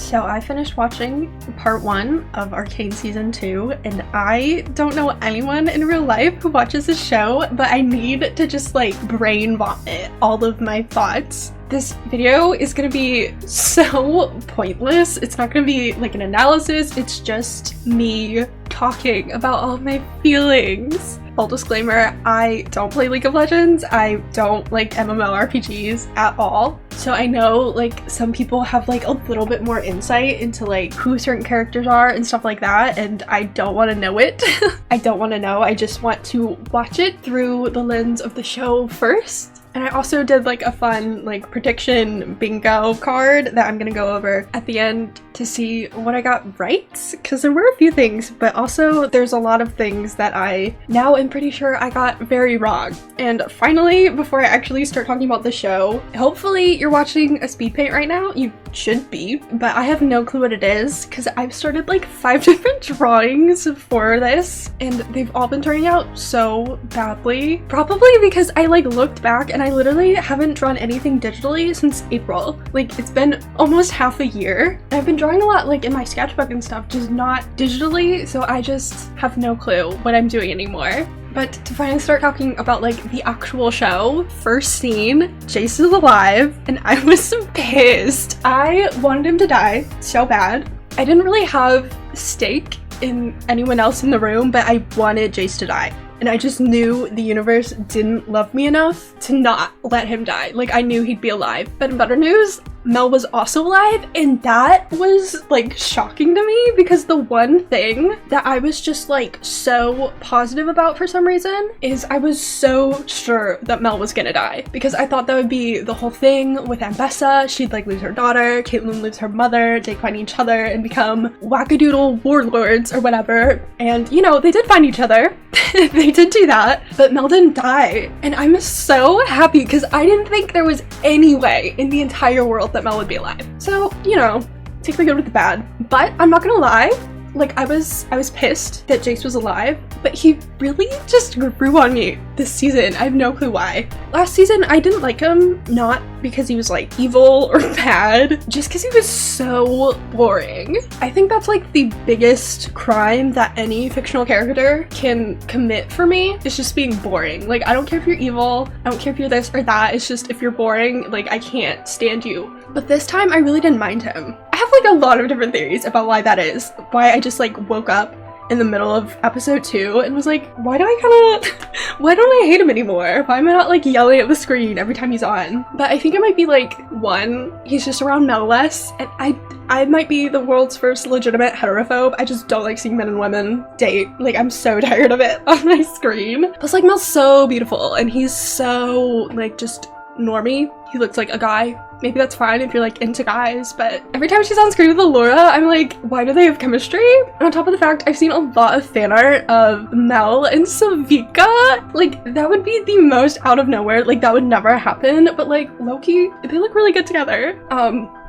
So I finished watching part 1 of Arcane season 2, and I don't know anyone in real life who watches this show, but I need to just like brain vomit all of my thoughts. This video is gonna be so pointless. It's not gonna be like an analysis, it's just me talking about all of my feelings. Full disclaimer, I don't play League of Legends. I don't like MMORPGs at all. So I know like some people have like a little bit more insight into like who certain characters are and stuff like that, and I don't want to know it. I don't want to know. I just want to watch it through the lens of the show first. And I also did like a fun like prediction bingo card that I'm gonna go over at the end to see what I got right, because there were a few things, but also there's a lot of things that I now am pretty sure I got very wrong. And finally, before I actually start talking about the show, hopefully you're watching a speed paint right now. You should be, but I have no clue what it is because I've started like 5 different drawings for this and they've all been turning out so badly. Probably because I like looked back and I literally haven't drawn anything digitally since April. Like it's been almost half a year. I've been drawing a lot like in my sketchbook and stuff, just not digitally, so I just have no clue what I'm doing anymore. But to finally start talking about like the actual show, first scene, Jayce is alive and I was pissed. I wanted him to die so bad. I didn't really have stake in anyone else in the room, but I wanted Jayce to die. And I just knew the universe didn't love me enough to not let him die. Like I knew he'd be alive. But in better news, Mel was also alive, and that was like shocking to me because the one thing that I was just like so positive about for some reason is I was so sure that Mel was gonna die because I thought that would be the whole thing with Ambessa. She'd like lose her daughter, Caitlyn lose her mother, they find each other and become wackadoodle warlords or whatever. And you know, they did find each other. They did do that, but Mel didn't die. And I'm so happy because I didn't think there was any way in the entire world that Mel would be alive. So, you know, take the good with the bad. But I'm not gonna lie, like I was pissed that Jayce was alive, but he really just grew on me this season. I have no clue why. Last season I didn't like him, not because he was like evil or bad, just because he was so boring. I think that's like the biggest crime that any fictional character can commit for me, is just being boring. Like I don't care if you're evil, I don't care if you're this or that, it's just if you're boring, like I can't stand you. But this time I really didn't mind him. I have like a lot of different theories about why that is, why I just like woke up in the middle of episode 2 and was like, why don't I hate him anymore? Why am I not like yelling at the screen every time he's on? But I think it might be like, one, he's just around Mel less, and I might be the world's first legitimate heterophobe. I just don't like seeing men and women date. Like I'm so tired of it on my screen. Plus like Mel's so beautiful and he's so like just normie. He looks like a guy. Maybe that's fine if you're like into guys, but every time she's on screen with Allura, I'm like, why do they have chemistry? And on top of the fact, I've seen a lot of fan art of Mel and Sevika. Like that would be the most out of nowhere. Like that would never happen, but like low-key, they look really good together.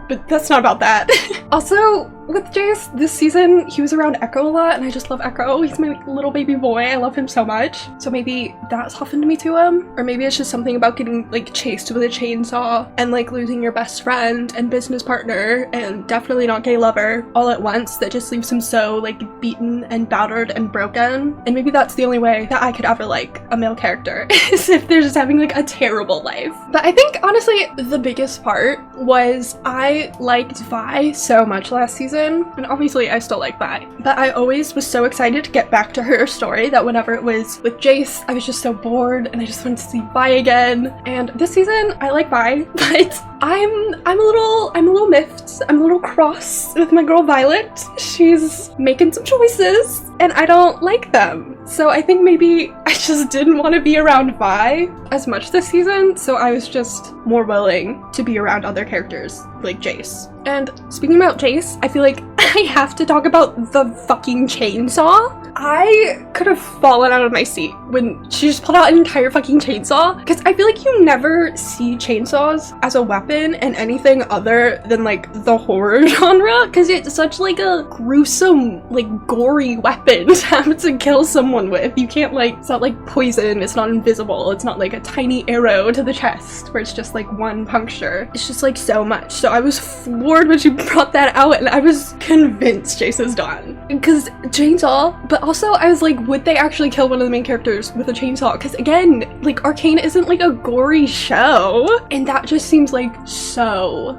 But that's not about that. Also, with Jayce, this season, he was around Ekko a lot, and I just love Ekko. He's my like, little baby boy. I love him so much. So maybe that softened me to him. Or maybe it's just something about getting like chased with a chainsaw and like losing your best friend and business partner and definitely not gay lover all at once that just leaves him so like beaten and battered and broken. And maybe that's the only way that I could ever like a male character is if they're just having like a terrible life. But I think honestly, the biggest part was I liked Vi so much last season. And obviously I still like Vi, but I always was so excited to get back to her story that whenever it was with Jayce, I was just so bored and I just wanted to see Vi again. And this season I like Vi, but I'm a little miffed. I'm a little cross with my girl Violet. She's making some choices and I don't like them. So I think maybe I just didn't want to be around Vi as much this season, so I was just more willing to be around other characters like Jayce. And speaking about Jayce, I feel like I have to talk about the fucking chainsaw. I could have fallen out of my seat when she just pulled out an entire fucking chainsaw, because I feel like you never see chainsaws as a weapon in anything other than like the horror genre, because it's such like a gruesome, like gory weapon to have to kill someone with. You can't like, it's not like poison, it's not invisible, it's not like a tiny arrow to the chest where it's just like one puncture. It's just like so much. So So I was floored when she brought that out, and I was convinced Jayce is done. Because chainsaw, but also I was like, would they actually kill one of the main characters with a chainsaw? Because again, like Arcane isn't like a gory show, and that just seems like so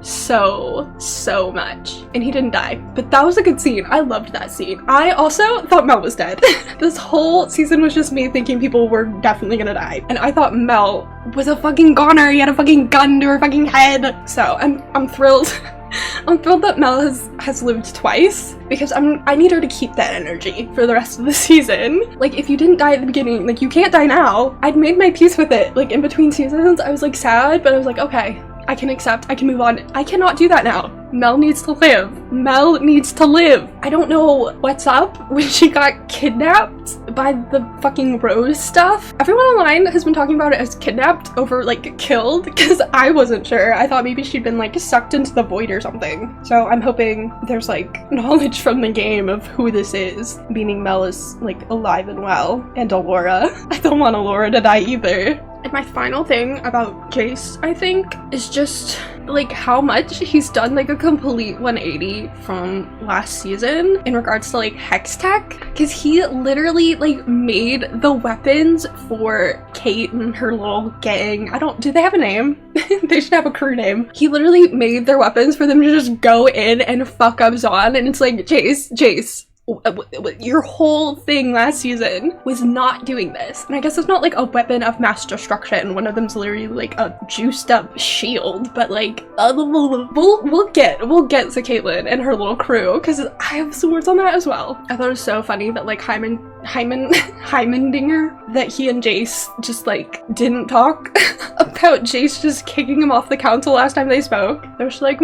much. And he didn't die, but that was a good scene. I loved that scene. I also thought Mel was dead. This whole season was just me thinking people were definitely gonna die, and I thought Mel was a fucking goner. He had a fucking gun to her fucking head. So I'm thrilled. I'm thrilled that Mel has lived twice, because I need her to keep that energy for the rest of the season. Like, if you didn't die at the beginning, like, you can't die now. I'd made my peace with it. Like, in between seasons, I was like sad, but I was like, okay, I can accept, I can move on. I cannot do that now. Mel needs to live. Mel needs to live. I don't know what's up when she got kidnapped by the fucking Rose stuff. Everyone online has been talking about it as kidnapped over like killed, because I wasn't sure. I thought maybe she'd been like sucked into the void or something. So I'm hoping there's like knowledge from the game of who this is, meaning Mel is like alive and well, and Allura. I don't want Allura to die either. And my final thing about Jayce, I think, is just like how much he's done like a complete 180 from last season in regards to like hex tech, because he literally like made the weapons for Cait and her little gang. Do they have a name? They should have a crew name. He literally made their weapons for them to just go in and fuck up Zon, and it's like, Jayce, your whole thing last season was not doing this. And I guess it's not like a weapon of mass destruction. One of them's literally like a juiced up shield, but like we'll get to Caitlyn and her little crew, because I have some words on that as well. I thought it was so funny that like Hymandinger, that he and Jayce just like didn't talk about Jayce just kicking him off the council last time they spoke. They were just like,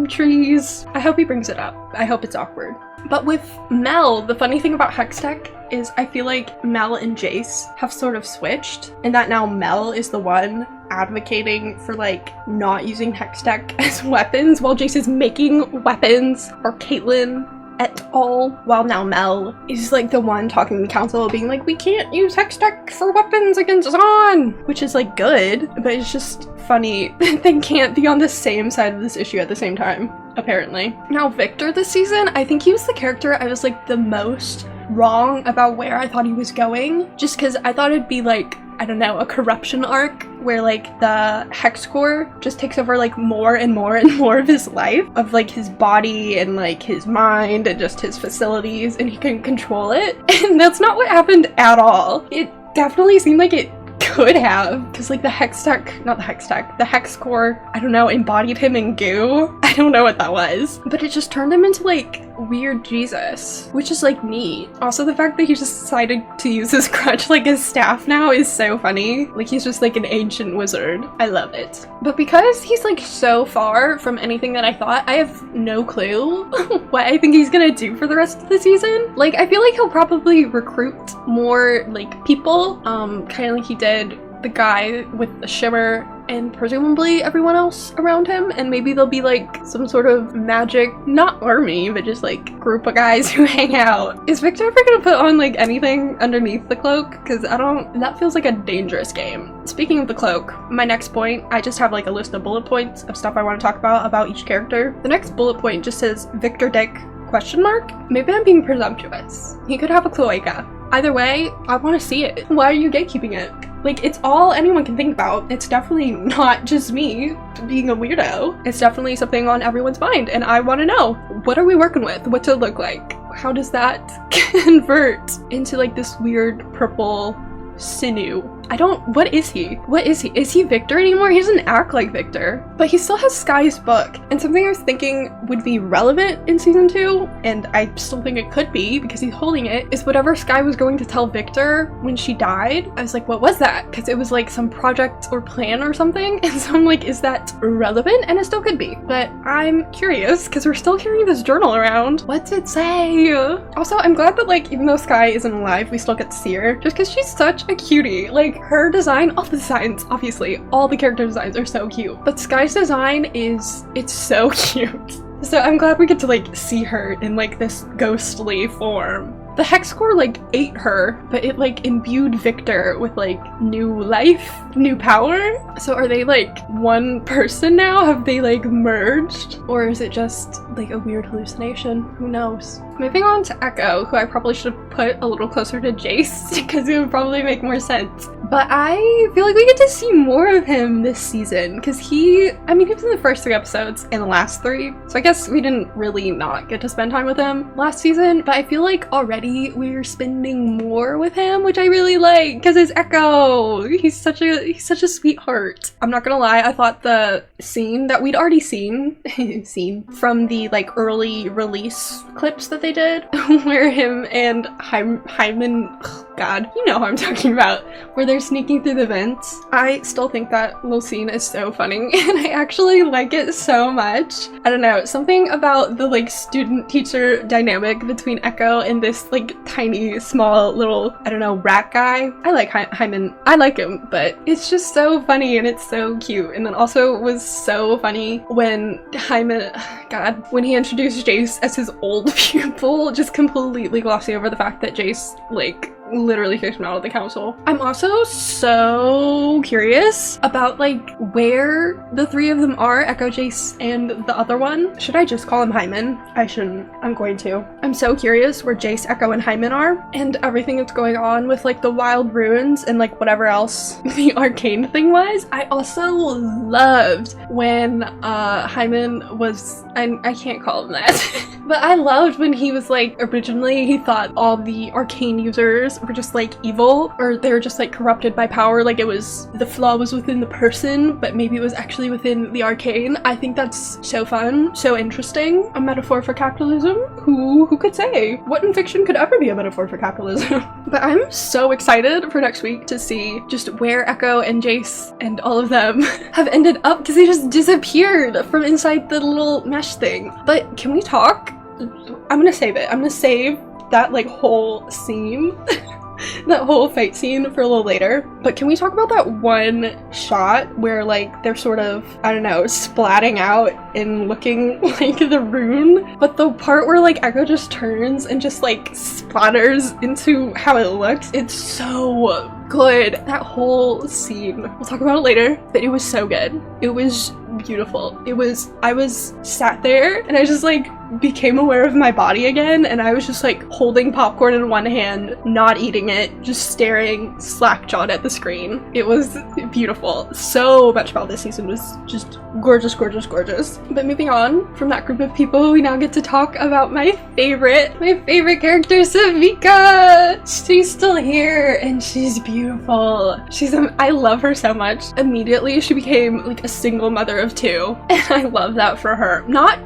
trees. I hope he brings it up. I hope it's awkward. But with Mel, the funny thing about Hextech is I feel like Mel and Jayce have sort of switched, and that now Mel is the one advocating for like not using Hextech as weapons, while Jayce is making weapons for Caitlyn et al, while now Mel is like the one talking to the council being like, we can't use Hextech for weapons against Zon, which is like good, but it's just funny that they can't be on the same side of this issue at the same time, apparently. Now Viktor this season, I think he was the character I was like the most wrong about where I thought he was going, just because I thought it'd be like, I don't know, a corruption arc where like the hex core just takes over like more and more and more of his life, of like his body and like his mind and just his facilities, and he can control it. And that's not what happened at all. It definitely seemed like it could have, because like the hex core, I don't know, embodied him in goo. I don't know what that was, but it just turned him into like weird Jesus, which is like neat. Also, the fact that he just decided to use his crutch like his staff now is so funny. Like, he's just like an ancient wizard. I love it. But because he's like so far from anything that I thought, I have no clue what I think he's gonna do for the rest of the season. Like, I feel like he'll probably recruit more like people, kind of like he did the guy with the shimmer and presumably everyone else around him, and maybe there'll be like some sort of magic, not army, but just like group of guys who hang out. Is Viktor ever gonna put on like anything underneath the cloak? Because that feels like a dangerous game. Speaking of the cloak, my next point, I just have like a list of bullet points of stuff I want to talk about each character. The next bullet point just says Viktor Dick ? Maybe I'm being presumptuous. He could have a cloaca. Either way, I want to see it. Why are you gatekeeping it? Like, it's all anyone can think about. It's definitely not just me being a weirdo. It's definitely something on everyone's mind, and I want to know, what are we working with? What's it look like? How does that convert into like this weird purple sinew? What is he? Is he Viktor anymore? He doesn't act like Viktor, but he still has Sky's book. And something I was thinking would be relevant in season 2, and I still think it could be because he's holding it, is whatever Sky was going to tell Viktor when she died. I was like, what was that? Because it was like some project or plan or something. And so I'm like, is that relevant? And it still could be, but I'm curious because we're still carrying this journal around. What's it say? Also, I'm glad that like, even though Sky isn't alive, we still get to see her just because she's such a cutie. Like, her design, all the designs, obviously, all the character designs are so cute, but Sky's design it's so cute. So I'm glad we get to like see her in like this ghostly form. The hex core like ate her, but it like imbued Viktor with like new life, new power. So are they like one person now? Have they like merged? Or is it just like a weird hallucination? Who knows? Moving on to Ekko, who I probably should have put a little closer to Jayce because it would probably make more sense. But I feel like we get to see more of him this season because he was in the first 3 episodes and the last 3. So I guess we didn't really not get to spend time with him last season, but I feel like already we're spending more with him, which I really like because it's Ekko. He's such a sweetheart. I'm not gonna lie, I thought the scene that we'd already seen from the like early release clips that they did where him and Hyman, God, you know who I'm talking about, where they're sneaking through the vents. I still think that little scene is so funny and I actually like it so much. I don't know, something about the like student-teacher dynamic between Ekko and this like tiny, small, little, I don't know, rat guy. I like Hyman. I like him, but it's just so funny and it's so cute. And then also was so funny when Hyman, God, when he introduced Jayce as his old pupil, just completely glossing over the fact that Jayce like literally kicked him out of the council. I'm also so curious about like where the 3 of them are, Ekko, Jayce, and the other one. Should I just call him Hyman? I shouldn't. I'm going to. I'm so curious where Jayce, Ekko, and Hyman are and everything that's going on with like the wild ruins and like whatever else the Arcane thing was. I also loved when Hyman was, I can't call him that, but I loved when he was like, originally he thought all the Arcane users were just like evil, or they were just like corrupted by power, like it was, the flaw was within the person, but maybe it was actually within the Arcane. I think that's so fun, so interesting. A metaphor for capitalism? Who could say? What in fiction could ever be a metaphor for capitalism? But I'm so excited for next week to see just where Ekko and Jayce and all of them have ended up, because they just disappeared from inside the little mesh thing. But can we talk? I'm gonna save it. I'm gonna save that like whole scene that whole fight scene for a little later, but can we talk about that one shot where like they're sort of, I don't know, splatting out and looking like the rune, but the part where like Ekko just turns and just like splatters into how it looks, it's so good. That whole scene, we'll talk about it later, but it was so good. It was beautiful. I was sat there and I just like became aware of my body again, and I was just like holding popcorn in one hand, not eating it, just staring slack-jawed at the screen. It was beautiful. So much about this season was just gorgeous, gorgeous, gorgeous. But moving on from that group of people, we now get to talk about my favorite character, Sevika. She's still here and she's beautiful. I love her so much. Immediately she became like a single mother of 2, and I love that for her. Not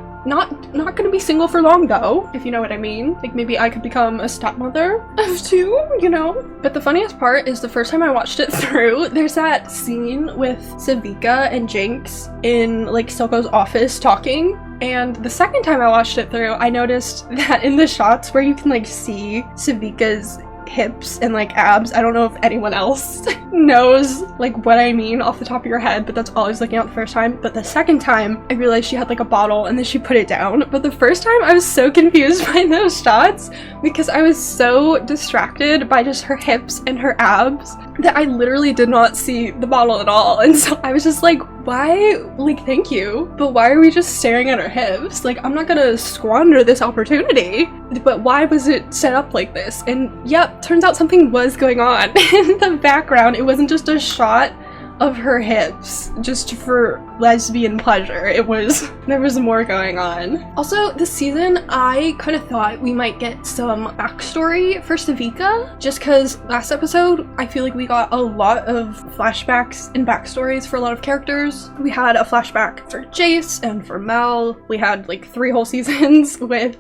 gonna be single for long though, if you know what I mean. Like maybe I could become a stepmother of 2, you know? But the funniest part is the first time I watched it through, there's that scene with Sevika and Jinx in like Silco's office talking. And the second time I watched it through, I noticed that in the shots where you can like see Sevika's hips and like abs, I don't know if anyone else knows like what I mean off the top of your head, but that's all I was looking at the first time. But the second time I realized she had like a bottle and then she put it down. But the first time I was so confused by those shots because I was so distracted by just her hips and her abs that I literally did not see the bottle at all. And so I was just like, why, like, thank you, but why are we just staring at her hips? Like, I'm not gonna squander this opportunity, but why was it set up like this? And yep, turns out something was going on in the background. It wasn't just a shot of her hips just for lesbian pleasure. There was more going on. Also, this season I kind of thought we might get some backstory for Sevika, just because last episode I feel like we got a lot of flashbacks and backstories for a lot of characters. We had a flashback for Jayce and for Mel. We had like 3 whole seasons with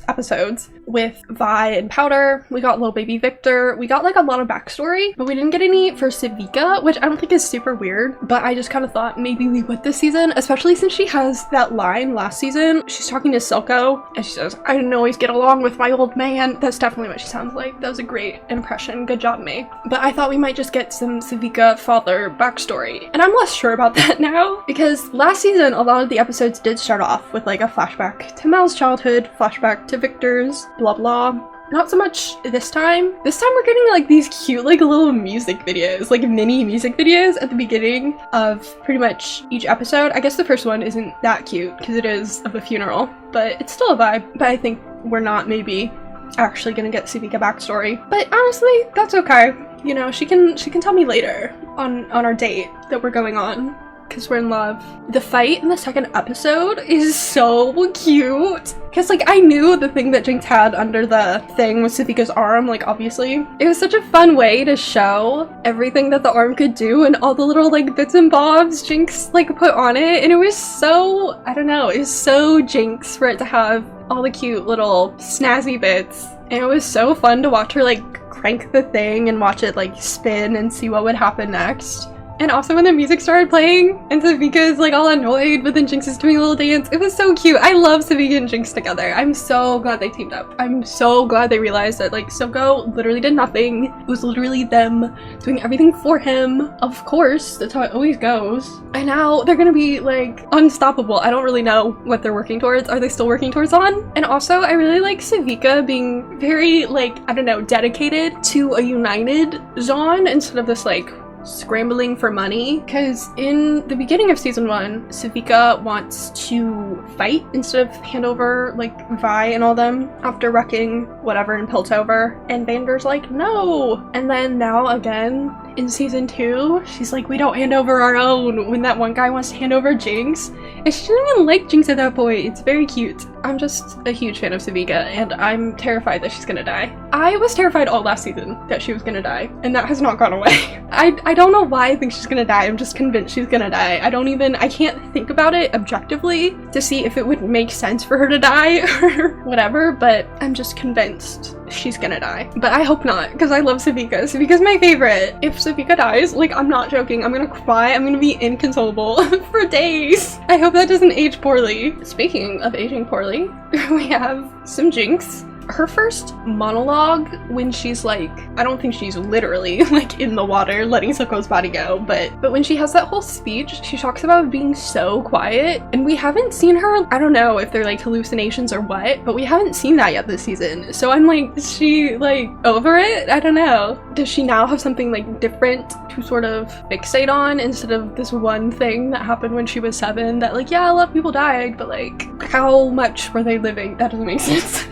episodes with Vi and Powder. We got little baby Viktor. We got like a lot of backstory, but we didn't get any for Sevika, which I don't think is super weird, but I just kind of thought maybe we would this season, especially since she has that line last season. She's talking to Silco and she says, "I didn't always get along with my old man." That's definitely what she sounds like. That was a great impression. Good job, me. But I thought we might just get some Sevika father backstory, and I'm less sure about that now, because last season a lot of the episodes did start off with like a flashback to Mel's childhood, flashback to Viktor's, blah blah. Not so much this time. This time we're getting like these cute like little music videos, like mini music videos at the beginning of pretty much each episode. I guess the first one isn't that cute because it is of a funeral, but it's still a vibe. But I think we're not maybe actually gonna get Sevika backstory. But honestly, that's okay. You know, she can tell me later on our date that we're going on, because we're in love. The fight in the second episode is so cute. Because, like, I knew the thing that Jinx had under the thing was Sevika's arm, like, obviously. It was such a fun way to show everything that the arm could do and all the little, like, bits and bobs Jinx, like, put on it. And it was so, I don't know, it was so Jinx for it to have all the cute little snazzy bits. And it was so fun to watch her, like, crank the thing and watch it, like, spin and see what would happen next. And also when the music started playing and Sevika is like all annoyed, but then Jinx is doing a little dance. It was so cute. I love Sevika and Jinx together. I'm so glad they teamed up. I'm so glad they realized that like Soko literally did nothing. It was literally them doing everything for him. Of course, that's how it always goes. And now they're gonna be like unstoppable. I don't really know what they're working towards. Are they still working towards on? And also I really like Sevika being very like, I don't know, dedicated to a united Zaun instead of this like scrambling for money, because in the beginning of season 1, Sevika wants to fight instead of hand over like Vi and all them after wrecking whatever in Piltover, and Vander's like no. And then now again in season 2, she's like, we don't hand over our own, when that one guy wants to hand over Jinx, and she didn't even like Jinx at that point. It's very cute. I'm just a huge fan of Sevika, and I'm terrified that she's gonna die. I was terrified all last season that she was gonna die, and that has not gone away. I don't know why I think she's gonna die. I'm just convinced she's gonna die. I can't think about it objectively to see if it would make sense for her to die or whatever, but I'm just convinced she's gonna die. But I hope not, because I love Sevika. Sevika's my favorite. If Sevika dies, like, I'm not joking, I'm gonna cry, I'm gonna be inconsolable for days. I hope that doesn't age poorly. Speaking of aging poorly, we have some Jinx. Her first monologue when she's like, I don't think she's literally like in the water letting Soko's body go, but when she has that whole speech, she talks about being so quiet, and we haven't seen her, I don't know if they're like hallucinations or what, but we haven't seen that yet this season. So I'm like, is she like over it? I don't know. Does she now have something like different to sort of fixate on instead of this one thing that happened when she was 7 that like, yeah, a lot of people died, but like how much were they living? That doesn't make sense.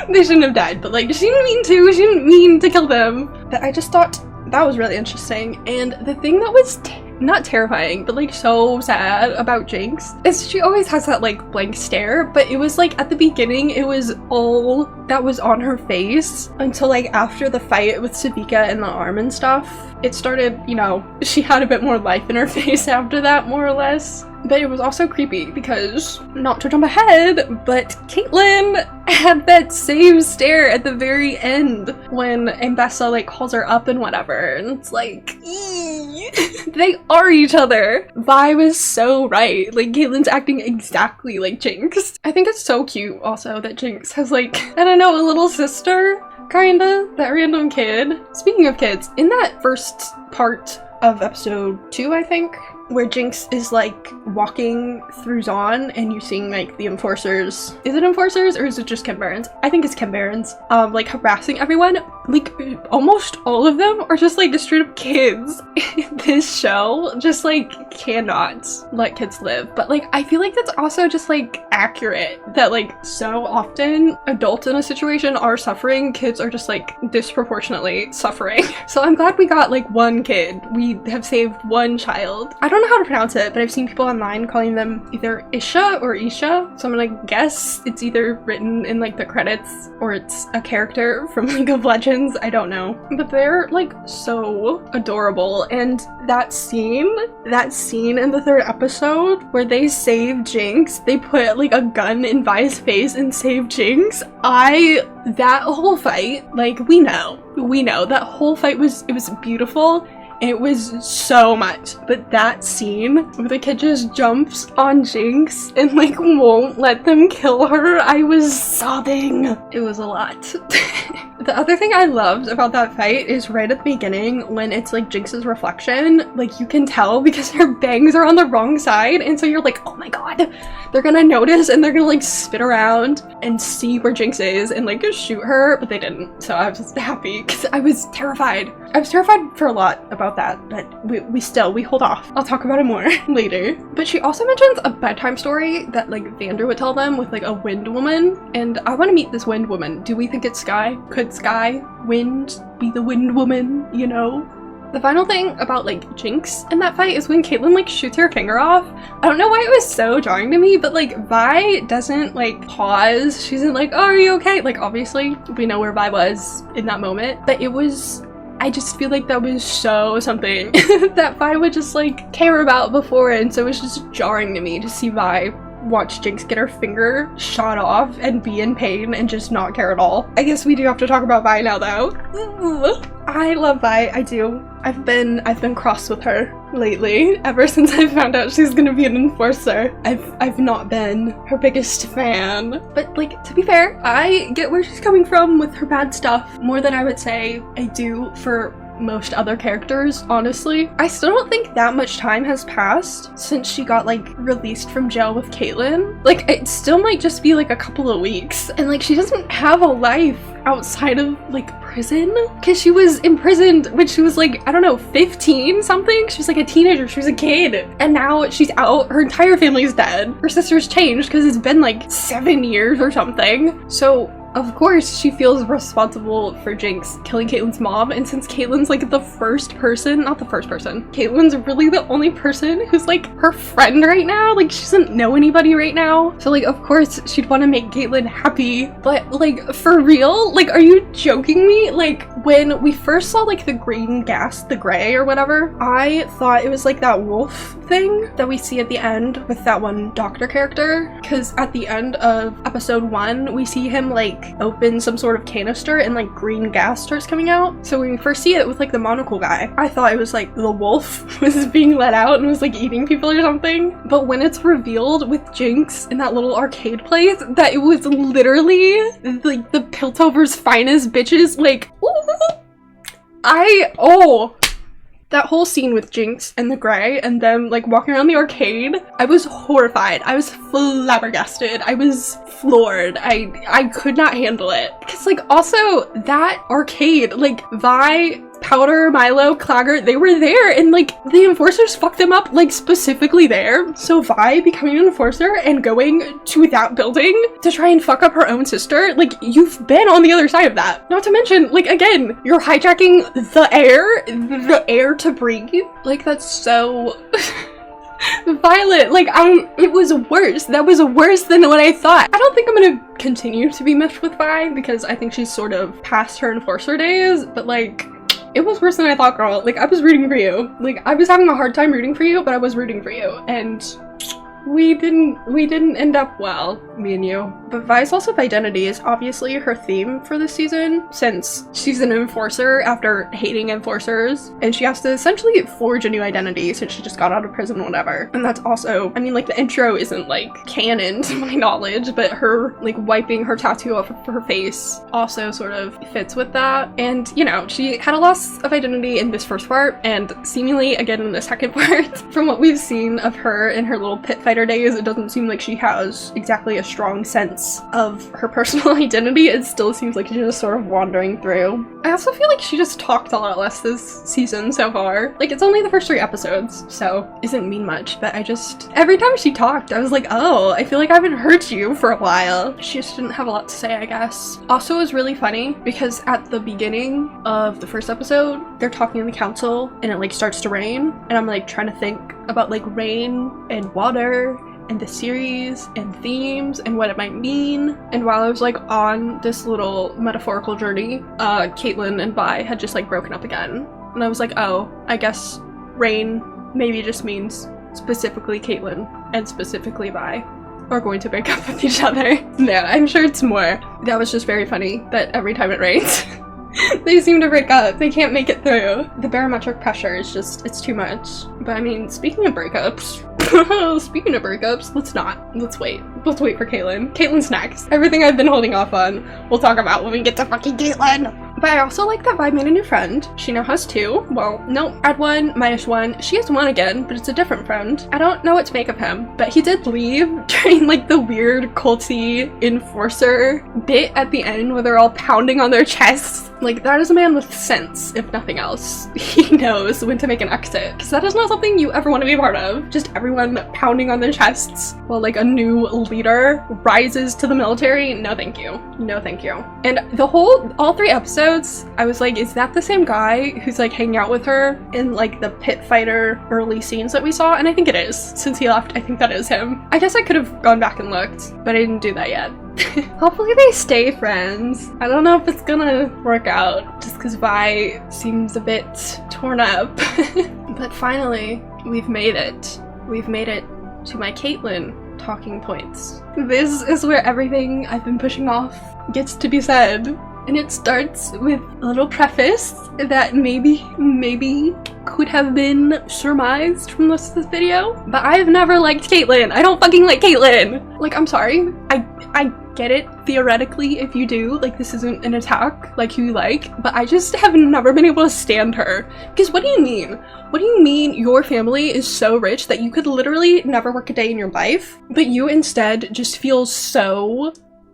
They shouldn't have died, but like she didn't mean to. She didn't mean to kill them. But I just thought that was really interesting. And the thing that was not terrifying, but like so sad about Jinx is she always has that like blank stare, but it was like at the beginning it was all that was on her face until like after the fight with Sevika and the arm and stuff. It started, you know, she had a bit more life in her face after that, more or less. But it was also creepy because, not to jump ahead, but Caitlyn had that same stare at the very end when Ambessa like calls her up and whatever, and it's like, they are each other. Vi was so right. Like, Caitlyn's acting exactly like Jinx. I think it's so cute also that Jinx has like, I don't know, a little sister, kinda, that random kid. Speaking of kids, in that first part of episode 2, I think, where Jinx is like walking through Zaun and you're seeing like the enforcers. Is it enforcers or is it just Kim Barons? I think it's Kim Barons. Like harassing everyone. Like almost all of them are just like straight up kids. This show just like cannot let kids live. But like I feel like that's also just like accurate that like so often adults in a situation are suffering, kids are just like disproportionately suffering. So I'm glad we got like one kid. We have saved one child. I don't know how to pronounce it, but I've seen people online calling them either Isha or Isha, so I'm gonna guess it's either written in like the credits or it's a character from League of Legends. I don't know, but they're like so adorable. And that scene in the 3rd episode where they save Jinx, they put like a gun in Vi's face and save Jinx. That whole fight, like we know that whole fight was beautiful. It was so much, but that scene where the kid just jumps on Jinx and like won't let them kill her, I was sobbing. It was a lot. The other thing I loved about that fight is right at the beginning when it's like Jinx's reflection, like you can tell because her bangs are on the wrong side, and so you're like, oh my god, they're gonna notice and they're gonna like spin around and see where Jinx is and like shoot her, but they didn't. So I was just happy because I was terrified. I was terrified for a lot about that, but we hold off. I'll talk about it more later. But she also mentions a bedtime story that like Vander would tell them with like a wind woman, and I want to meet this wind woman. Do we think it's Sky? Could Sky Wind be the wind woman, you know? The final thing about like Jinx in that fight is when Caitlyn like shoots her finger off. I don't know why it was so jarring to me, but like Vi doesn't like pause. She's not like, oh, are you okay? Like obviously we know where Vi was in that moment, but it was, I just feel like that was so something that Vi would just like care about before, and so it was just jarring to me to see Vi watch Jinx get her finger shot off and be in pain and just not care at all. I guess we do have to talk about Vi now though. I love Vi, I do. I've been cross with her lately, ever since I found out she's gonna be an enforcer. I've not been her biggest fan. But like, to be fair, I get where she's coming from with her bad stuff more than I would say I do for most other characters, honestly. I still don't think that much time has passed since she got like released from jail with Caitlyn. Like it still might just be like a couple of weeks, and like she doesn't have a life outside of like prison, because she was imprisoned when she was like, I don't know, 15 something. She was like a teenager, she was a kid, and now she's out, her entire family's dead, her sister's changed because it's been like 7 years or something. So of course she feels responsible for Jinx killing Caitlyn's mom, and since Caitlyn's like the first person, not the first person, Caitlyn's really the only person who's like her friend right now, like she doesn't know anybody right now, so like of course she'd want to make Caitlyn happy. But like for real, like are you joking me? Like when we first saw like the green gas, the gray or whatever, I thought it was like that wolf thing that we see at the end with that one doctor character, because at the end of episode 1 we see him like open some sort of canister and like green gas starts coming out. So when we first see it with like the monocle guy, I thought it was like the wolf was being let out and was like eating people or something. But when it's revealed with Jinx in that little arcade place that it was literally like the Piltover's finest bitches, like that whole scene with Jinx and the Grey and them like walking around the arcade, I was horrified. I was flabbergasted. I was floored. I could not handle it. Because like also that arcade, like Vi, Powder, Milo, Claggart, they were there, and like the enforcers fucked them up like specifically there. So Vi becoming an enforcer and going to that building to try and fuck up her own sister, like you've been on the other side of that. Not to mention, like again, you're hijacking the air to breathe. Like that's so violent. Like it was worse. That was worse than what I thought. I don't think I'm gonna continue to be miffed with Vi because I think she's sort of past her enforcer days, but like it was worse than I thought, girl. Like I was rooting for you. Like I was having a hard time rooting for you, but I was rooting for you, and we didn't end up well, me and you. But Vi's loss of identity is obviously her theme for this season, since she's an enforcer after hating enforcers, and she has to essentially forge a new identity since she just got out of prison, whatever. And that's also, I mean, like the intro isn't like canon to my knowledge, but her like wiping her tattoo off of her face also sort of fits with that. And you know, she had a loss of identity in this first part, and seemingly again in the second part. From what we've seen of her in her little pit fighter days, it doesn't seem like she has exactly a strong sense of her personal identity. It still seems like she's just sort of wandering through. I also feel like she just talked a lot less this season so far. Like it's only the first 3 episodes, so isn't mean much, but I just, every time she talked, I was like, oh, I feel like I haven't heard you for a while. She just didn't have a lot to say, I guess. Also, it was really funny because at the beginning of the first episode, they're talking in the council and it like starts to rain, and I'm like trying to think about like rain and water and the series and themes and what it might mean. And while I was like on this little metaphorical journey, Caitlyn and Vi had just like broken up again. And I was like, oh, I guess rain maybe just means specifically Caitlyn and specifically Vi are going to break up with each other. No, I'm sure it's more. That was just very funny that every time it rains, they seem to break up. They can't make it through. The barometric pressure is just, it's too much. But I mean, speaking of breakups, Speaking of breakups, let's not. Let's wait. Let's wait for Caitlyn. Caitlyn's next. Everything I've been holding off on, we'll talk about when we get to fucking Caitlyn. But I also like that Vi made a new friend. She now has 2. Well, no, add 1, minus 1. She has 1 again, but it's a different friend. I don't know what to make of him, but he did leave during like the weird culty enforcer bit at the end where they're all pounding on their chests. Like, that is a man with sense, if nothing else. He knows when to make an exit, because that is not something you ever want to be a part of. Just everyone pounding on their chests while like a new leader rises to the military. No thank you. No thank you. And all 3 episodes, I was like, is that the same guy who's like hanging out with her in like the pit fighter early scenes that we saw? And I think it is. Since he left, I think that is him. I guess I could have gone back and looked, but I didn't do that yet. Hopefully they stay friends. I don't know if it's gonna work out just because Vi seems a bit torn up. But finally, we've made it. We've made it to my Caitlyn talking points. This is where everything I've been pushing off gets to be said. And it starts with a little preface that maybe could have been surmised from this video. But I've never liked Caitlyn. I don't fucking like Caitlyn. Like, I'm sorry. I get it theoretically if you do. Like, this isn't an attack like who you like. But I just have never been able to stand her. Because what do you mean? What do you mean your family is so rich that you could literally never work a day in your life? But you instead just feel so,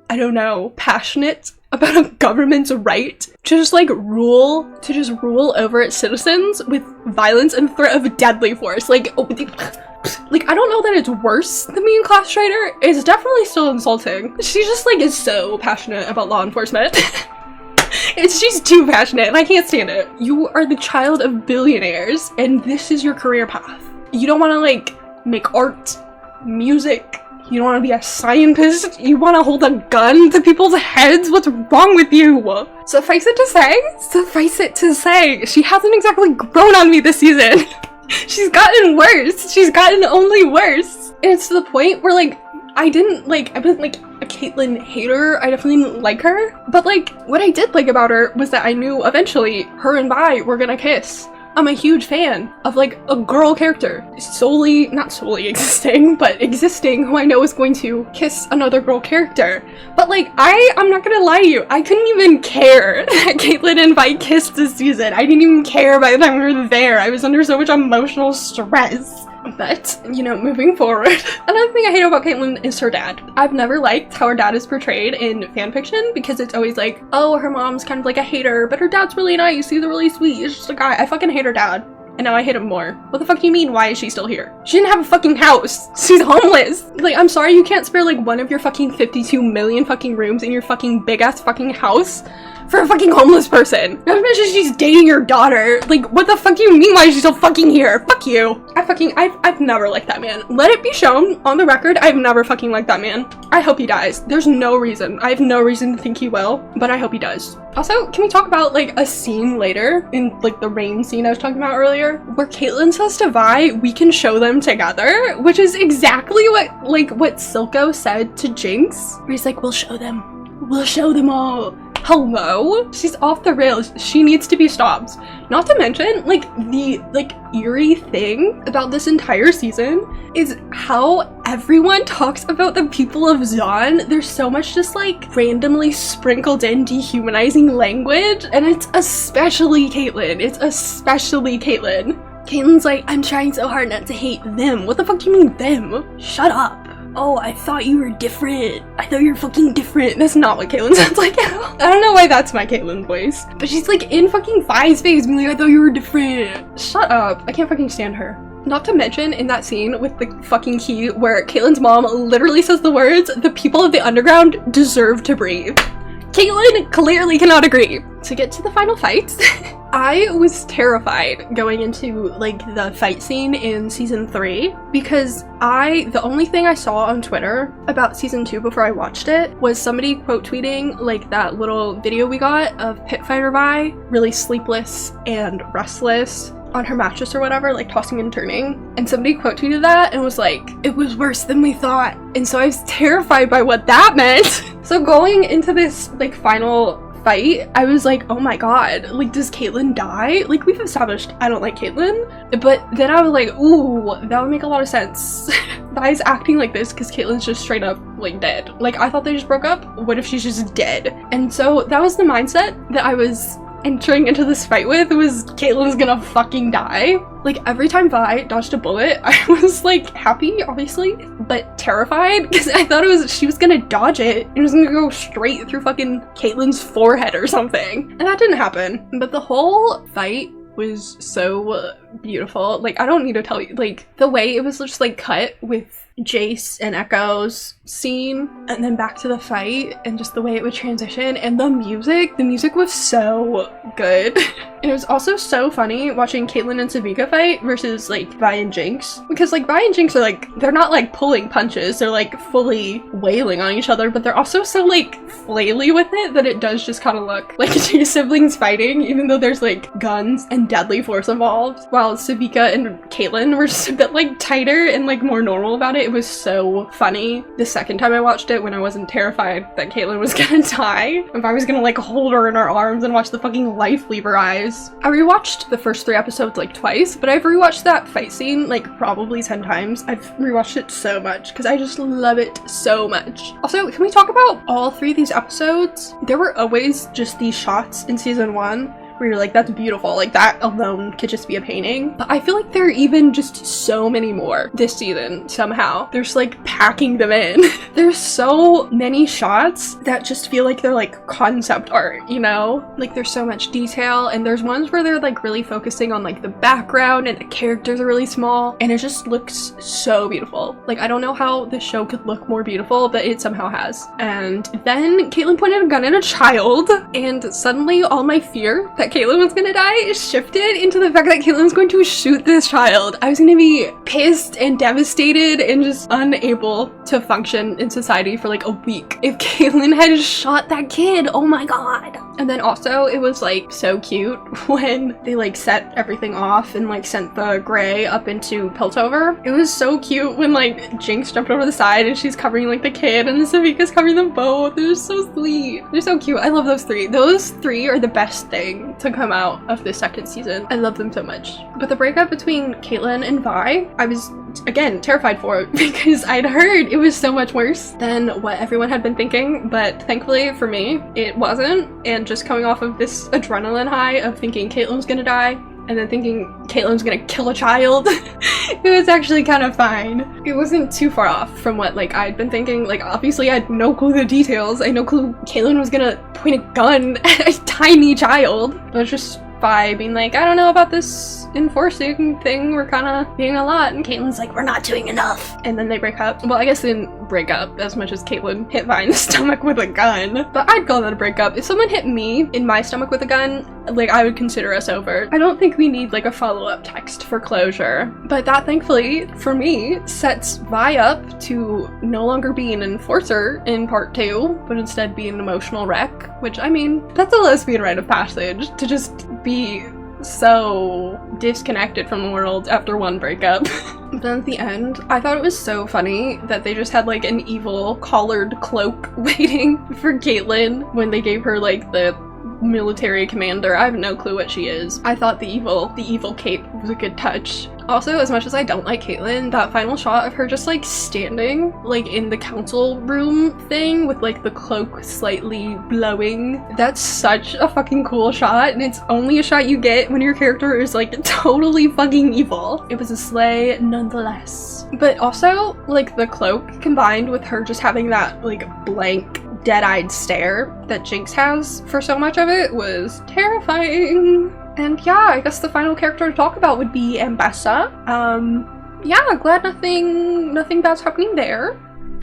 I don't know, passionate about a government's right to just rule over its citizens with violence and threat of deadly force. Like, I don't know that it's worse than being a class traitor. It's definitely still insulting. She just is so passionate about law enforcement. She's too passionate and I can't stand it. You are the child of billionaires and this is your career path. You don't want to make art, music. You don't want to be a scientist? You want to hold a gun to people's heads? What's wrong with you? Suffice it to say, she hasn't exactly grown on me this season. She's gotten worse. She's gotten only worse. And it's to the point where I wasn't a Caitlyn hater. I definitely didn't like her. But what I did like about her was that I knew eventually her and Vi were gonna kiss. I'm a huge fan of a girl character not solely existing, but existing, who I know is going to kiss another girl character. But I'm not gonna lie to you, I couldn't even care that Caitlyn and Vi kissed this season. I didn't even care by the time we were there. I was under so much emotional stress. But, moving forward, another thing I hate about Caitlyn is her dad. I've never liked how her dad is portrayed in fanfiction because it's always oh, her mom's kind of a hater, but her dad's really nice, he's really sweet, he's just a guy. I fucking hate her dad. And now I hate him more. What the fuck do you mean, why is she still here? She didn't have a fucking house. She's homeless. I'm sorry you can't spare one of your fucking 52 million fucking rooms in your fucking big ass fucking house for a fucking homeless person. Not to mention she's dating your daughter. What the fuck do you mean why is she still fucking here? Fuck you. I've never liked that man. Let it be shown on the record, I've never fucking liked that man. I hope he dies. There's no reason. I have no reason to think he will, but I hope he does. Also, can we talk about a scene later in the rain scene I was talking about earlier, where Caitlyn says to Vi, we can show them together, which is exactly what Silco said to Jinx, where he's we'll show them all. Hello? She's off the rails. She needs to be stopped. Not to mention, the eerie thing about this entire season is how everyone talks about the people of Zaun. There's so much just randomly sprinkled in dehumanizing language, and it's especially Caitlyn. Caitlyn's I'm trying so hard not to hate them. What the fuck do you mean them? Shut up. Oh, I thought you were different. I thought you were fucking different. That's not what Caitlyn sounds like at all. I don't know why that's my Caitlyn voice. But she's in fucking Vi's face being I thought you were different. Shut up. I can't fucking stand her. Not to mention in that scene with the fucking key where Caitlyn's mom literally says the words, the people of the underground deserve to breathe. Caitlyn clearly cannot agree. To get to the final fight, I was terrified going into the fight scene in season 3 because the only thing I saw on Twitter about season 2 before I watched it was somebody quote tweeting that little video we got of Pit Fighter Vi really sleepless and restless on her mattress or whatever, tossing and turning, and somebody quote tweeted that and was it was worse than we thought, and so I was terrified by what that meant. So going into this final fight, I was like, oh my god, like, does Caitlyn die? Like, we've established I don't like Caitlyn, but then I was like, ooh, that would make a lot of sense. Vi's acting like this because Caitlyn's just straight up, like, dead. Like, I thought they just broke up. What if she's just dead? And so that was the mindset that I was entering into this fight with, was Caitlyn's gonna fucking die. Like, every time Vi dodged a bullet, I was like happy, obviously, but terrified because I thought she was gonna dodge it and it was gonna go straight through fucking Caitlyn's forehead or something. And that didn't happen. But the whole fight was so beautiful. Like, I don't need to tell you, like, the way it was just like cut with Jayce and Ekko's scene and then back to the fight and just the way it would transition, and the music was so good. And it was also so funny watching Caitlyn and Sevika fight versus like Vi and Jinx, because like Vi and Jinx are like, they're not like pulling punches, they're like fully wailing on each other, but they're also so like flaily with it that it does just kind of look like two siblings fighting, even though there's like guns and deadly force involved, while Sevika and Caitlyn were just a bit like tighter and like more normal about it. It was so funny the second time I watched it, when I wasn't terrified that Caitlyn was gonna die, if I was gonna like hold her in her arms and watch the fucking life leave her eyes. I rewatched the first 3 episodes like twice, but I've rewatched that fight scene like probably 10 times. I've rewatched it so much because I just love it so much. Also, can we talk about all 3 of these episodes? There were always just these shots in season 1 where you're like, that's beautiful, like that alone could just be a painting. But I feel like there are even just so many more this season somehow. They're just like packing them in. There's so many shots that just feel like they're like concept art, you know? Like, there's so much detail, and there's ones where they're like really focusing on like the background and the characters are really small, and it just looks so beautiful. Like, I don't know how this show could look more beautiful, but it somehow has. And then Caitlyn pointed a gun at a child, and suddenly all my fear that Caitlyn was gonna die shifted into the fact that Caitlyn was going to shoot this child. I was gonna be pissed and devastated and just unable to function in society for like a week if Caitlyn had shot that kid. Oh my god. And then also, it was like so cute when they like set everything off and like sent the gray up into Piltover. It was so cute when like Jinx jumped over the side and she's covering like the kid and Sevika's covering them both. It was so sweet. They're so cute. I love those 3. Those 3 are the best thing to come out of this 2nd season. I love them so much. But the breakup between Caitlyn and Vi, I was again terrified for it because I'd heard it was so much worse than what everyone had been thinking, but thankfully for me it wasn't. And just coming off of this adrenaline high of thinking Caitlyn's gonna die and then thinking Caitlyn's gonna kill a child, it was actually kind of fine. It wasn't too far off from what like I'd been thinking. Like, obviously I had no clue the details. I had no clue Caitlyn was gonna point a gun at a tiny child, but it's just Vi being like, I don't know about this enforcing thing, we're kind of being a lot, and Caitlyn's like, we're not doing enough, and then they break up. Well, I guess they didn't break up as much as Caitlyn hit Vi in the stomach with a gun, but I'd call that a breakup. If someone hit me in my stomach with a gun, like, I would consider us over. I don't think we need like a follow-up text for closure, but that thankfully for me sets Vi up to no longer be an enforcer in part 2, but instead be an emotional wreck, which, I mean, that's a lesbian rite of passage, to just be so disconnected from the world after one breakup. But then at the end, I thought it was so funny that they just had like an evil collared cloak waiting for Caitlyn when they gave her like the military commander. I have no clue what she is. I thought the evil cape was a good touch. Also, as much as I don't like Caitlyn, that final shot of her just like standing like in the council room thing with like the cloak slightly blowing, that's such a fucking cool shot, and it's only a shot you get when your character is like totally fucking evil. It was a slay nonetheless. But also, like, the cloak combined with her just having that like blank dead-eyed stare that Jinx has for so much of it was terrifying. And yeah, I guess the final character to talk about would be Ambessa. Yeah, glad nothing bad's happening there.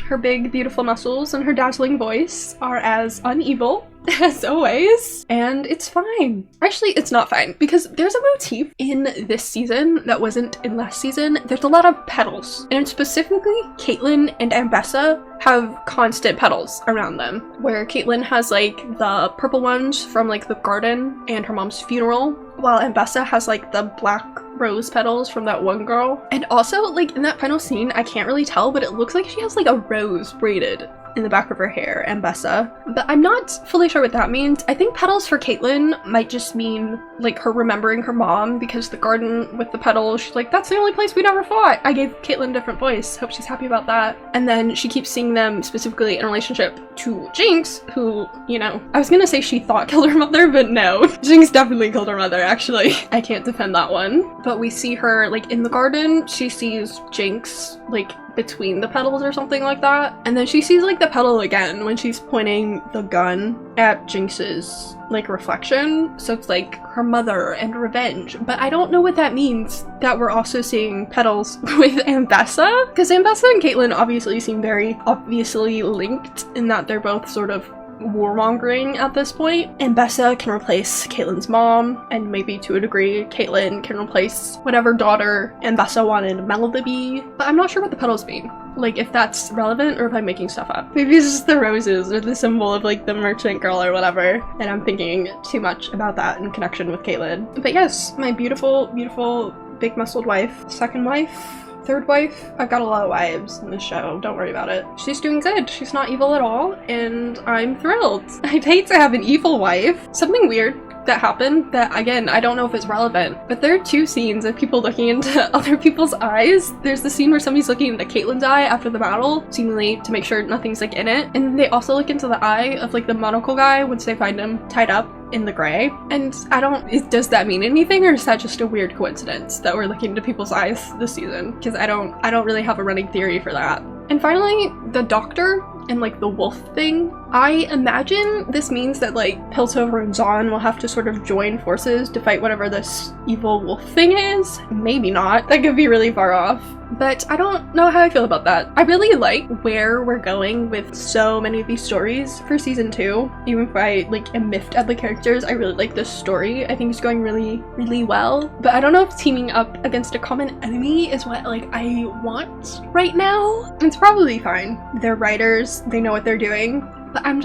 Her big, beautiful muscles and her dazzling voice are as unevil as always, and it's fine. Actually, it's not fine, because there's a motif in this season that wasn't in last season. There's a lot of petals, and specifically Caitlyn and Ambessa have constant petals around them, where Caitlyn has like the purple ones from like the garden and her mom's funeral, while Ambessa has like the black rose petals from that one girl. And also, like, in that final scene, I can't really tell, but it looks like she has like a rose braided in the back of her hair, Ambessa. But I'm not fully sure what that means. I think petals for Caitlyn might just mean like her remembering her mom, because the garden with the petals, she's like, that's the only place we never fought. I gave Caitlyn a different voice. Hope she's happy about that. And then she keeps seeing them specifically in relationship to Jinx, who, you know, I was gonna say she thought killed her mother, but no. Jinx definitely killed her mother, actually. I can't defend that one. But we see her like in the garden, she sees Jinx like between the petals or something like that. And then she sees like the petal again when she's pointing the gun at Jinx's like reflection. So it's like her mother and revenge. But I don't know what that means that we're also seeing petals with Ambessa, because Ambessa and Caitlyn obviously seem very obviously linked in that they're both sort of warmongering at this point. Ambessa can replace Caitlyn's mom, and maybe to a degree Caitlyn can replace whatever daughter Ambessa wanted Mel to be, but I'm not sure what the petals mean. Like if that's relevant or if I'm making stuff up. Maybe it's just the roses or the symbol of like the merchant girl or whatever, and I'm thinking too much about that in connection with Caitlyn. But yes, my beautiful, beautiful big muscled wife, second wife, third wife. I've got a lot of wives in this show, don't worry about it. She's doing good, she's not evil at all, and I'm thrilled. I'd hate to have an evil wife. Something weird that happened that, again, I don't know if it's relevant, but there are two scenes of people looking into other people's eyes. There's the scene where somebody's looking into Caitlyn's eye after the battle, seemingly to make sure nothing's like in it, and they also look into the eye of like the monocle guy once they find him tied up in the gray. And I don't, does that mean anything, or is that just a weird coincidence that we're looking into people's eyes this season? Because I don't really have a running theory for that. And finally, the doctor and like the wolf thing. I imagine this means that like Piltover and Zaun will have to sort of join forces to fight whatever this evil wolf thing is. Maybe not. That could be really far off. But I don't know how I feel about that. I really like where we're going with so many of these stories for season 2. Even if I like am miffed at the characters, I really like this story. I think it's going really, really well. But I don't know if teaming up against a common enemy is what like I want right now. It's probably fine. They're writers, they know what they're doing. But I'm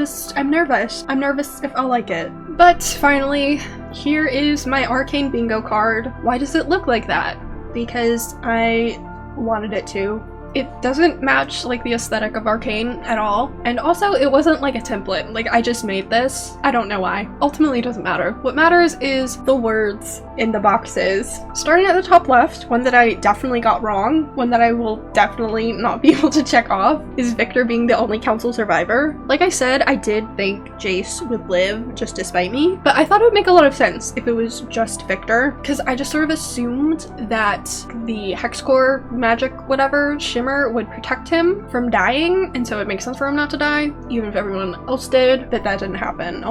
nervous. I'm nervous if I'll like it. But finally, here is my Arcane bingo card. Why does it look like that? Because I wanted it to. It doesn't match like the aesthetic of Arcane at all, and also it wasn't like a template. Like I just made this. I don't know why. Ultimately it doesn't matter. What matters is the words in the boxes. Starting at the top left, one that I definitely got wrong, one that I will definitely not be able to check off, is Viktor being the only council survivor. Like I said, I did think Jayce would live just to spite me, but I thought it would make a lot of sense if it was just Viktor, because I just sort of assumed that the hex core magic whatever Shimmer would protect him from dying, and so it makes sense for him not to die, even if everyone else did, but that didn't happen.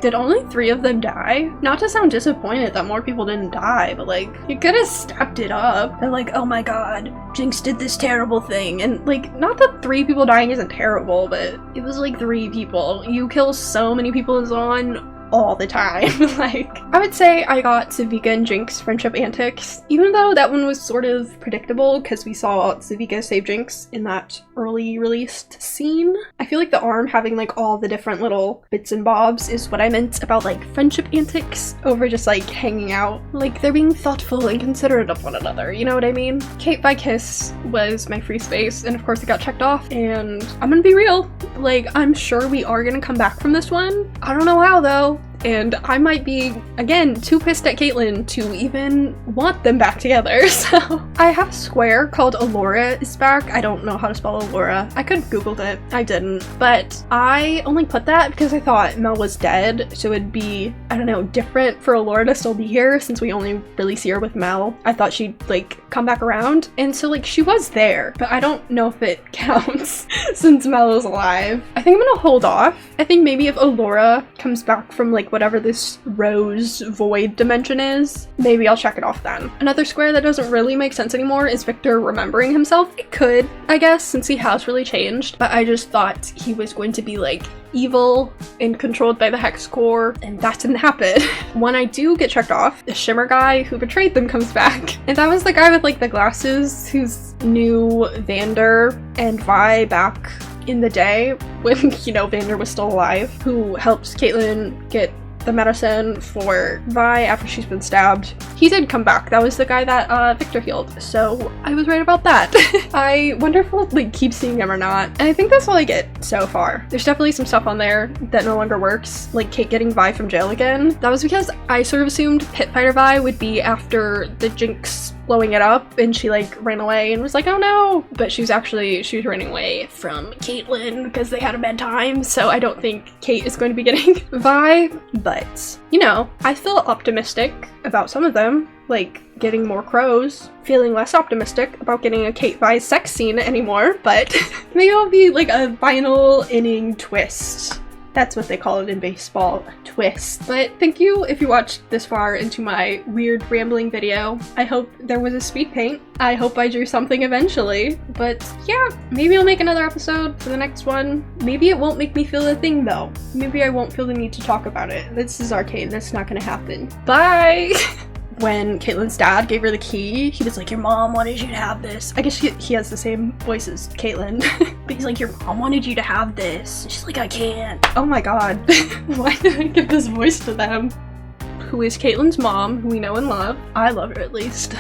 Did only 3 of them die? Not to sound disappointed that more people didn't die, but like, you could have stepped it up. They're like, oh my god, Jinx did this terrible thing, and like, not that 3 people dying isn't terrible, but it was like 3 people. You kill so many people in Zaun all the time. Like, I would say I got Sevika and Jinx friendship antics, even though that one was sort of predictable because we saw Sevika save Jinx in that early released scene. I feel like the arm having like all the different little bits and bobs is what I meant about like friendship antics over just like hanging out. Like they're being thoughtful and considerate of one another, you know what I mean? Cait by Kiss was my free space, and of course it got checked off, and I'm gonna be real, like I'm sure we are gonna come back from this one. I don't know how though. And I might be, again, too pissed at Caitlyn to even want them back together, so. I have a square called Allura is back. I don't know how to spell Allura. I could have googled it. I didn't. But I only put that because I thought Mel was dead, so it'd be, I don't know, different for Allura to still be here since we only really see her with Mel. I thought she'd, like, come back around. And so, like, she was there, but I don't know if it counts since Mel is alive. I think I'm gonna hold off. I think maybe if Allura comes back from, like, whatever this rose void dimension is, maybe I'll check it off then. Another square that doesn't really make sense anymore is Viktor remembering himself. It could, I guess, since he has really changed, but I just thought he was going to be like evil and controlled by the hex core, and that didn't happen. One I do get checked off, the Shimmer guy who betrayed them comes back, and that was the guy with like the glasses who's knew Vander and Vi back in the day when, you know, Vander was still alive, who helps Caitlyn get the medicine for Vi after she's been stabbed. He did come back. That was the guy that Viktor healed, so I was right about that. I wonder if we'll like keep seeing him or not, and I think that's all I get so far. There's definitely some stuff on there that no longer works, like Cait getting Vi from jail again. That was because I sort of assumed Pit Fighter Vi would be after the Jinx blowing it up and she like ran away and was like, oh no, but she was running away from Caitlyn because they had a bad time, so I don't think Cait is going to be getting Vi, but you know, I feel optimistic about some of them, like getting more crows, feeling less optimistic about getting a Cait Vi sex scene anymore, but maybe it'll be like a final inning twist. That's what they call it in baseball, a twist. But thank you if you watched this far into my weird rambling video. I hope there was a speed paint. I hope I drew something eventually. But yeah, maybe I'll make another episode for the next one. Maybe it won't make me feel a thing though. Maybe I won't feel the need to talk about it. This is Arcane, that's not gonna happen. Bye! When Caitlyn's dad gave her the key, he was like, your mom wanted you to have this. I guess he has the same voice as Caitlyn. But he's like, your mom wanted you to have this. And she's like, I can't. Oh my god. Why did I give this voice to them? Who is Caitlyn's mom, who we know and love. I love her at least.